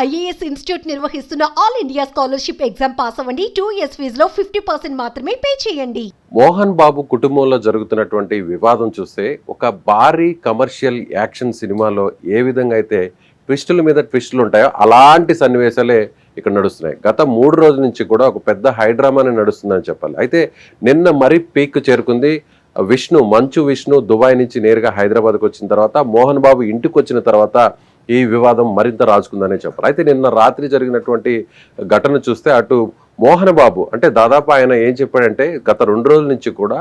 IAS institute నిర్వహిస్తున్న all India scholarship exam pass అవ్వండి. 2 years ఫీజులో 50% మాత్రమే పే చేయండి. మోహన్ బాబు కుటుంబంలో జరుగుతున్నటువంటి వివాదం చూస్తే ఒక భారీ కమర్షియల్ యాక్షన్ సినిమాలో ఏ విధంగా అయితే ట్విస్టుల మీద ట్విస్టులు ఉంటాయో అలాంటి సన్నివేశాలే ఇక్కడ నడుస్తున్నాయి. గత 3 రోజుల నుంచి కూడా ఒక పెద్ద హైడ్రామానే నడుస్తుందని చెప్పాలి. అయితే నిన్న మరీ పీక్ చేరుకుంది. మంచు విష్ణు దుబాయ్ నుంచి నేరుగా హైదరాబాద్కి వచ్చిన తర్వాత మోహన్ బాబు ఇంటికి వచ్చిన తర్వాత ఈ వివాదం మరింత రాజుకుందనే చెప్పాలి. అయితే నిన్న రాత్రి జరిగినటువంటి ఘటన చూస్తే అటు మోహన్ బాబు అంటే దాదాపు ఆయన ఏం చెప్పాడంటే గత 2 రోజుల నుంచి కూడా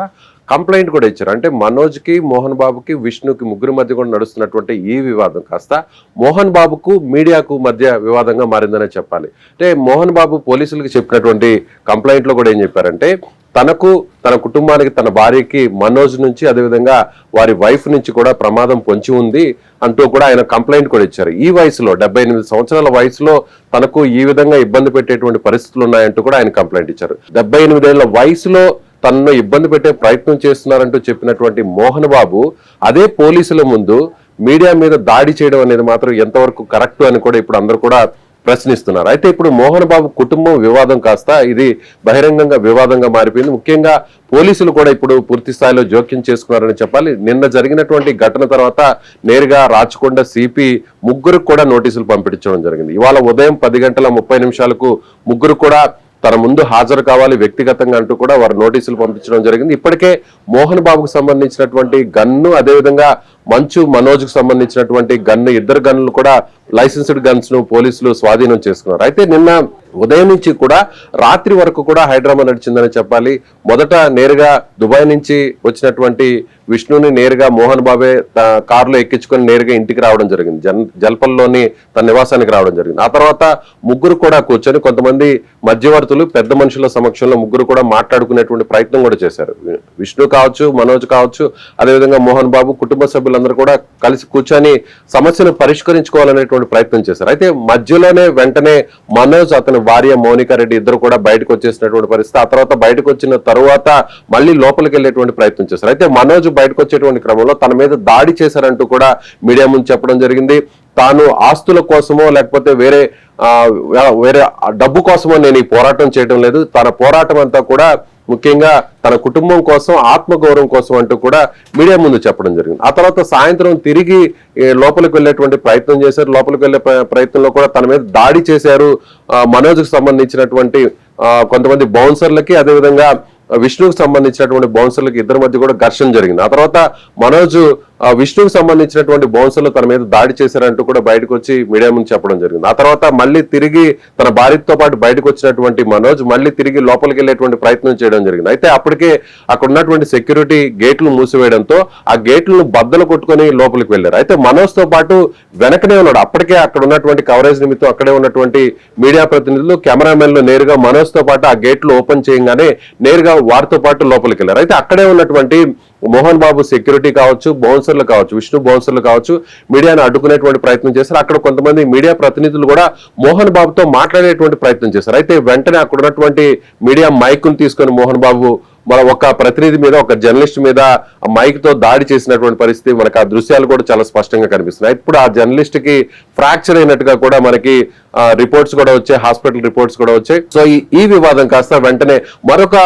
కంప్లైంట్ కూడా ఇచ్చారు. అంటే మనోజ్కి మోహన్ బాబుకి విష్ణుకి ముగ్గురు మధ్య కూడా నడుస్తున్నటువంటి ఈ వివాదం కాస్త మోహన్ బాబుకు మీడియాకు మధ్య వివాదంగా మారిందనే చెప్పాలి. అంటే మోహన్ బాబు పోలీసులకు చెప్పినటువంటి కంప్లైంట్లో కూడా ఏం చెప్పారంటే తనకు తన కుటుంబానికి తన భార్యకి మనోజ్ నుంచి అదేవిధంగా వారి వైఫ్ నుంచి కూడా ప్రమాదం పొంచి ఉంది అంటూ కూడా ఆయన కంప్లైంట్ కూడా ఇచ్చారు. ఈ వయసులో 78 సంవత్సరాల వయసులో తనకు ఈ విధంగా ఇబ్బంది పెట్టేటువంటి పరిస్థితులు ఉన్నాయంటూ కూడా ఆయన కంప్లైంట్ ఇచ్చారు. 78 ఏళ్ల వయసులో తనను ఇబ్బంది పెట్టే ప్రయత్నం చేస్తున్నారంటూ చెప్పినటువంటి మోహన్ బాబు అదే పోలీసుల ముందు మీడియా మీద దాడి చేయడం అనేది మాత్రం ఎంతవరకు కరెక్ట్ అని కూడా ఇప్పుడు అందరూ కూడా ప్రశ్నిస్తున్నారు. అయితే ఇప్పుడు మోహన్ బాబు కుటుంబం వివాదం కాస్త ఇది బహిరంగంగా వివాదంగా మారిపోయింది. ముఖ్యంగా పోలీసులు కూడా ఇప్పుడు పూర్తి స్థాయిలో జోక్యం చేసుకున్నారని చెప్పాలి. నిన్న జరిగినటువంటి ఘటన తర్వాత నేరుగా రాచకొండ సిపి ముగ్గురు కూడా నోటీసులు పంపించడం జరిగింది. ఇవాళ ఉదయం 10:30 ముగ్గురు కూడా తన ముందు హాజరు కావాలి వ్యక్తిగతంగా అంటూ కూడా వారు నోటీసులు పంపించడం జరిగింది. ఇప్పటికే మోహన్ బాబుకు సంబంధించినటువంటి గన్ను అదేవిధంగా మనోజ్కు సంబంధించినటువంటి గన్ను ఇద్దరు గన్నులు కూడా లైసెన్స్డ్ గన్స్ ను పోలీసులు స్వాధీనం చేసుకున్నారు. అయితే నిన్న ఉదయం నుంచి కూడా రాత్రి వరకు కూడా హైదరాబాద్ నడిచిందని చెప్పాలి. మొదట నేరుగా దుబాయ్ నుంచి వచ్చినటువంటి విష్ణుని నేరుగా మోహన్ బాబే కారులో ఎక్కించుకొని నేరుగా ఇంటికి రావడం జరిగింది. జల్పల్లోని తన నివాసానికి రావడం జరిగింది. ఆ తర్వాత ముగ్గురు కూడా కూర్చొని కొంతమంది మధ్యవర్తులు పెద్ద మనుషుల సమక్షంలో ముగ్గురు కూడా మాట్లాడుకునేటువంటి ప్రయత్నం కూడా చేశారు. విష్ణు కావచ్చు, మనోజ్ కావచ్చు, అదేవిధంగా మోహన్ బాబు కుటుంబ సభ్యులందరూ కూడా కలిసి కూర్చొని సమస్యను పరిష్కరించుకోవాలనేటువంటి ప్రయత్నం చేశారు. అయితే మధ్యలోనే వెంటనే మనోజ్ అతని భార్య మౌనికా రెడ్డి ఇద్దరు కూడా బయటకు వచ్చేసినటువంటి పరిస్థితి. ఆ తర్వాత బయటకు వచ్చిన తరువాత మళ్ళీ లోపలికి వెళ్ళేటువంటి ప్రయత్నం చేశారు. అయితే మనోజ్ బయటకు వచ్చేటువంటి క్రమంలో తన మీద దాడి చేశారంటూ కూడా మీడియా ముందు చెప్పడం జరిగింది. తాను ఆస్తుల కోసమో లేకపోతే వేరే డబ్బు కోసమో నేను ఈ పోరాటం చేయడం లేదు, తన పోరాటం అంతా కూడా ముఖ్యంగా తన కుటుంబం కోసం ఆత్మగౌరవం కోసం అంటూ కూడా మీడియా ముందు చెప్పడం జరిగింది. ఆ తర్వాత సాయంత్రం తిరిగి లోపలికి వెళ్ళేటువంటి ప్రయత్నం చేశారు. లోపలికి వెళ్ళే ప్రయత్నంలో కూడా తన మీద దాడి చేశారు. మనోజ్కి సంబంధించినటువంటి కొంతమంది బౌన్సర్లకి అదేవిధంగా విష్ణుకు సంబంధించినటువంటి బౌన్సర్లకి ఇద్దరి మధ్య కూడా ఘర్షణ జరిగింది. ఆ తర్వాత మనోజ్ విష్ణుకు సంబంధించినటువంటి బౌన్సర్లు తన మీద దాడి చేశారంటూ కూడా బయటకు వచ్చి మీడియా ముందు చెప్పడం జరిగింది. ఆ తర్వాత మళ్ళీ తిరిగి తన భార్యతో పాటు బయటకు వచ్చినటువంటి మనోజ్ మళ్ళీ తిరిగి లోపలికి వెళ్ళేటువంటి ప్రయత్నం చేయడం జరిగింది. అయితే అప్పటికే అక్కడ ఉన్నటువంటి సెక్యూరిటీ గేట్లు మూసివేయడంతో ఆ గేట్లను బద్దలు కొట్టుకొని లోపలికి వెళ్ళారు. అయితే మనోజ్ తో పాటు వెనకనే ఉన్నాడు. అప్పటికే అక్కడ ఉన్నటువంటి కవరేజ్ నిమిత్తం అక్కడే ఉన్నటువంటి మీడియా ప్రతినిధులు కెమెరామెన్లు నేరుగా మనోజ్ తో పాటు ఆ గేట్లు ఓపెన్ చేయగానే నేరుగా వారితో పాటు లోపలికి వెళ్ళారు. అయితే అక్కడే ఉన్నటువంటి మోహన్ బాబు సెక్యూరిటీ కావచ్చు, బౌన్సర్లు కావచ్చు, విష్ణు బౌన్సర్లు కావచ్చు మీడియాను అడ్డుకునేటువంటి ప్రయత్నం చేశారు. అక్కడ కొంతమంది మీడియా ప్రతినిధులు కూడా మోహన్ బాబుతో మాట్లాడేటువంటి ప్రయత్నం చేశారు. అయితే వెంటనే అక్కడ ఉన్నటువంటి మీడియా మైక్ ను తీసుకొని మోహన్ బాబు ఒక ప్రతినిధి మీద ఒక జర్నలిస్ట్ మీద మైక్ తో దాడి చేసినటువంటి పరిస్థితి మనకు ఆ దృశ్యాలు కూడా చాలా స్పష్టంగా కనిపిస్తున్నాయి. ఇప్పుడు ఆ జర్నలిస్ట్ కి ఫ్రాక్చర్ అయినట్టుగా కూడా మనకి రిపోర్ట్స్ కూడా వచ్చాయి, హాస్పిటల్ రిపోర్ట్స్ కూడా వచ్చాయి. సో ఈ వివాదం కాస్త వెంటనే మరొక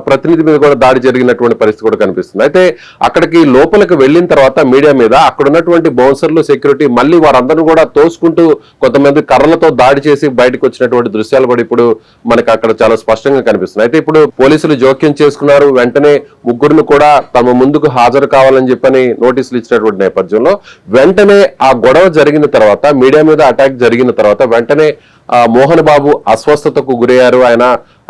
ప్రతినిధి మీద కూడా దాడి జరిగినటువంటి పరిస్థితి కూడా కనిపిస్తుంది. అయితే అక్కడికి లోపలికి వెళ్ళిన తర్వాత మీడియా మీద అక్కడ ఉన్నటువంటి బౌన్సర్లు సెక్యూరిటీ మళ్ళీ వారందరూ కూడా తోసుకుంటూ కొంతమంది కర్రలతో దాడి చేసి బయటకు వచ్చినటువంటి దృశ్యాలు కూడా ఇప్పుడు మనకి అక్కడ చాలా స్పష్టంగా కనిపిస్తుంది. అయితే ఇప్పుడు పోలీసులు జోక్యం చేసుకున్నారు. వెంటనే ముగ్గురును కూడా తమ ముందుకు హాజరు కావాలని చెప్పని నోటీసులు ఇచ్చినటువంటి నేపథ్యంలో వెంటనే ఆ గొడవ జరిగిన తర్వాత మీడియా మీద అటాక్ జరిగిన తర్వాత వెంటనే మోహన్ బాబు అస్వస్థతకు గురయ్యారు. ఆయన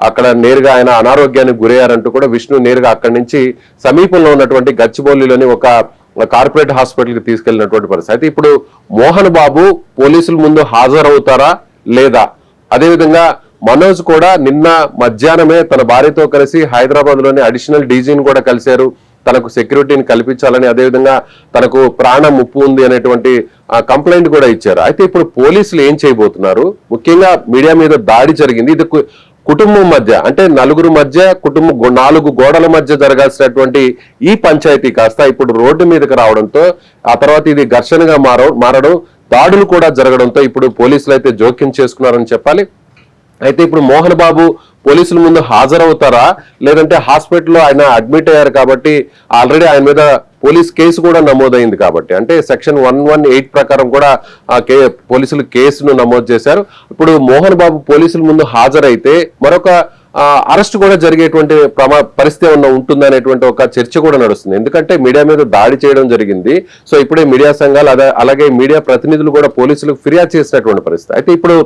అక్కడ నేరుగా ఆయన అనారోగ్యానికి గురయ్యారంటూ కూడా విష్ణు నేరుగా అక్కడి నుంచి సమీపంలో ఉన్నటువంటి గచ్చిబౌలిలోని ఒక కార్పొరేట్ హాస్పిటల్కి తీసుకెళ్లినటువంటి పరిస్థితి. అయితే ఇప్పుడు మోహన్ బాబు పోలీసుల ముందు హాజరవుతారా లేదా? అదేవిధంగా మనోజ్ కూడా నిన్న మధ్యాహ్నమే తన భార్యతో కలిసి హైదరాబాద్ లోని అడిషనల్ డీజీని కూడా కలిశారు. తనకు సెక్యూరిటీని కల్పించాలని అదేవిధంగా తనకు ప్రాణ ముప్పు ఉంది అనేటువంటి కంప్లైంట్ కూడా ఇచ్చారు. అయితే ఇప్పుడు పోలీసులు ఏం చేయబోతున్నారు? ముఖ్యంగా మీడియా మీద దాడి జరిగింది. ఇది కుటుంబం మధ్య అంటే నలుగురు మధ్య కుటుంబం 4 గోడల మధ్య జరగాల్సినటువంటి ఈ పంచాయతీ కాస్త ఇప్పుడు రోడ్డు మీదకి రావడంతో ఆ తర్వాత ఇది ఘర్షణగా మారడం దాడులు కూడా జరగడంతో ఇప్పుడు పోలీసులు అయితే జోక్యం చేసుకున్నారని చెప్పాలి. అయితే ఇప్పుడు మోహన్ బాబు పోలీసుల ముందు హాజరవుతారా, లేదంటే హాస్పిటల్లో ఆయన అడ్మిట్ అయ్యారు కాబట్టి ఆల్రెడీ ఆయన మీద పోలీస్ కేసు కూడా నమోదైంది కాబట్టి, అంటే సెక్షన్ 118 ప్రకారం కూడా పోలీసులు కేసును నమోదు చేశారు. ఇప్పుడు మోహన్ బాబు పోలీసుల ముందు హాజరైతే మరొక అరెస్ట్ కూడా జరిగేటువంటి పరిస్థితి ఏమన్నా ఉంటుందనేటువంటి ఒక చర్చ కూడా నడుస్తుంది. ఎందుకంటే మీడియా మీద దాడి చేయడం జరిగింది. సో ఇప్పుడే మీడియా సంఘాలు అలాగే మీడియా ప్రతినిధులు కూడా పోలీసులకు ఫిర్యాదు చేసినటువంటి పరిస్థితి. అయితే ఇప్పుడు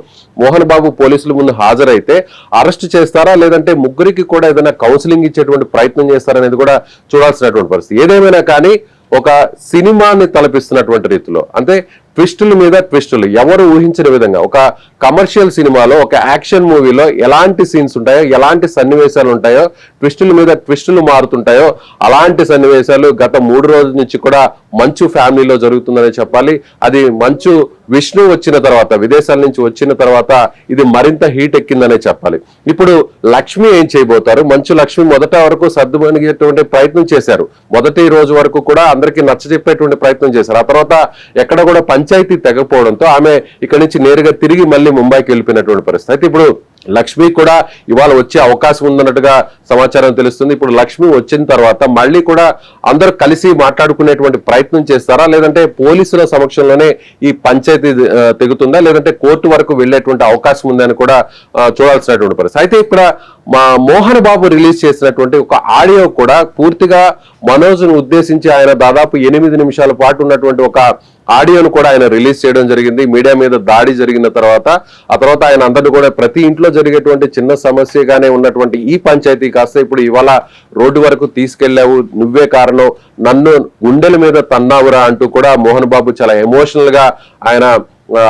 మోహన్ బాబు పోలీసుల ముందు హాజరైతే అరెస్ట్ చేస్తారా, లేదంటే ముగ్గురికి కూడా ఏదైనా కౌన్సిలింగ్ ఇచ్చేటువంటి ప్రయత్నం చేస్తారనేది కూడా చూడాల్సినటువంటి పరిస్థితి. ఏదేమైనా కానీ ఒక సినిమాని తలపిస్తున్నటువంటి రీతిలో, అంటే ట్విస్టుల మీద ట్విస్టులు ఎవరు ఊహించిన విధంగా ఒక కమర్షియల్ సినిమాలో, ఒక యాక్షన్ మూవీలో ఎలాంటి సీన్స్ ఉంటాయో, ఎలాంటి సన్నివేశాలు ఉంటాయో, ట్విస్టుల మీద ట్విస్టులు మారుతుంటాయో అలాంటి సన్నివేశాలు గత 3 రోజుల నుంచి కూడా మంచు ఫ్యామిలీలో జరుగుతుందని చెప్పాలి. అది మంచు విష్ణు వచ్చిన తర్వాత, విదేశాల నుంచి వచ్చిన తర్వాత ఇది మరింత హీట్ ఎక్కిందనే చెప్పాలి. ఇప్పుడు లక్ష్మి ఏం చేయబోతారు? మంచు లక్ష్మి మొదట వరకు సర్దుమణిగేటువంటి ప్రయత్నం చేశారు. మొదటి రోజు వరకు కూడా అందరికీ నచ్చజెప్పేటువంటి ప్రయత్నం చేశారు. ఆ తర్వాత ఎక్కడ కూడా పంచాయతీ తెగపోవడంతో ఆమె ఇక్కడి నుంచి నేరుగా తిరిగి మళ్ళీ ముంబైకి వెళ్ళిపోయినటువంటి పరిస్థితి. అయితే ఇప్పుడు లక్ష్మి కూడా ఇవాళ వచ్చే అవకాశం ఉందన్నట్టుగా సమాచారం తెలుస్తుంది. ఇప్పుడు లక్ష్మి వచ్చిన తర్వాత మళ్ళీ కూడా అందరూ కలిసి మాట్లాడుకునేటువంటి ప్రయత్నం చేస్తారా, లేదంటే పోలీసుల సమక్షంలోనే ఈ పంచాయతీ తెగుతుందా, లేదంటే కోర్టు వరకు వెళ్లేటువంటి అవకాశం ఉందని కూడా చూడాల్సినటువంటి పరిస్థితి. అయితే ఇక్కడ మా మోహన్ బాబు రిలీజ్ చేసినటువంటి ఒక ఆడియో కూడా పూర్తిగా మనోజ్ను ఉద్దేశించి ఆయన దాదాపు 8 నిమిషాల పాటు ఉన్నటువంటి ఒక ఆడియోను కూడా ఆయన రిలీజ్ చేయడం జరిగింది. మీడియా మీద దాడి జరిగిన తర్వాత ఆ తర్వాత ఆయన అందరినీ కూడా ప్రతి ఇంట్లో జరిగేటువంటి చిన్న సమస్యగానే ఉన్నటువంటి ఈ పంచాయతీ కాస్త ఇప్పుడు ఇవాళ రోడ్డు వరకు తీసుకెళ్లావు, నువ్వే కారణం, నన్ను గుండెల మీద తన్నావురా అంటూ కూడా మోహన్ బాబు చాలా ఎమోషనల్ గా ఆయన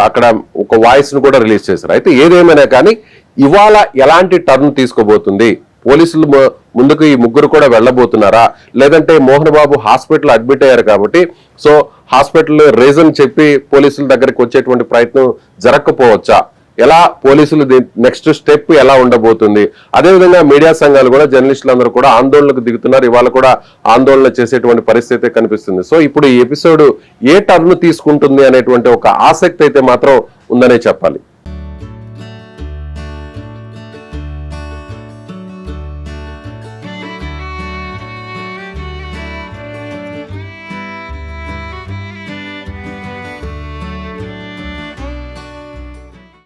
అక్కడ ఒక వాయిస్ ను కూడా రిలీజ్ చేశారు. అయితే ఏదేమైనా కానీ ఇవాళ ఎలాంటి టర్న్ తీసుకోబోతుంది, పోలీసులు ముందుకు ఈ ముగ్గురు కూడా వెళ్ళబోతున్నారా, లేదంటే మోహన్ బాబు హాస్పిటల్ అడ్మిట్ అయ్యారు కాబట్టి సో హాస్పిటల్ రీజన్ చెప్పి పోలీసుల దగ్గరికి వచ్చేటువంటి ప్రయత్నం జరగకపోవచ్చా, ఎలా పోలీసులు నెక్స్ట్ స్టెప్ ఎలా ఉండబోతుంది? అదేవిధంగా మీడియా సంఘాలు కూడా, జర్నలిస్టులు అందరూ కూడా ఆందోళనకు దిగుతున్నారు. ఇవాళ కూడా ఆందోళన చేసేటువంటి పరిస్థితి కనిపిస్తుంది. సో ఇప్పుడు ఈ ఎపిసోడ్ ఏ టర్న్ తీసుకుంటుంది అనేటువంటి ఒక ఆసక్తి అయితే మాత్రం ఉందనే చెప్పాలి.